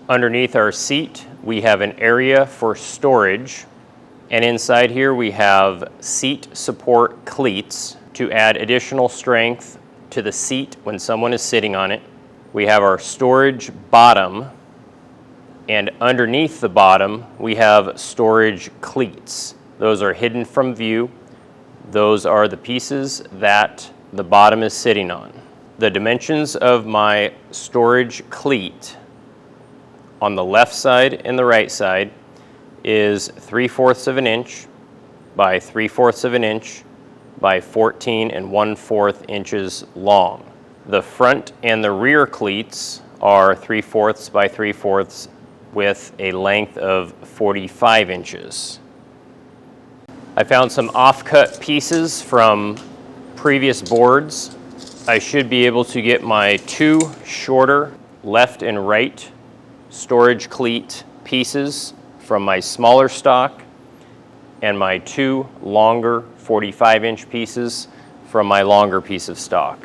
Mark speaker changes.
Speaker 1: Underneath our seat, we have an area for storage. And inside here we have seat support cleats to add additional strength to the seat when someone is sitting on it. We have our storage bottom, and underneath the bottom we have storage cleats. Those are hidden from view. Those are the pieces that the bottom is sitting on. The dimensions of my storage cleat on the left side and the right side is 3/4 of an inch by 3/4 of an inch by 14 1/4 inches long. The front and the rear cleats are 3/4 by 3/4 with a length of 45 inches. I found some off-cut pieces from previous boards. I should be able to get my two shorter left and right storage cleat pieces from my smaller stock and my two longer 45-inch pieces from my longer piece of stock.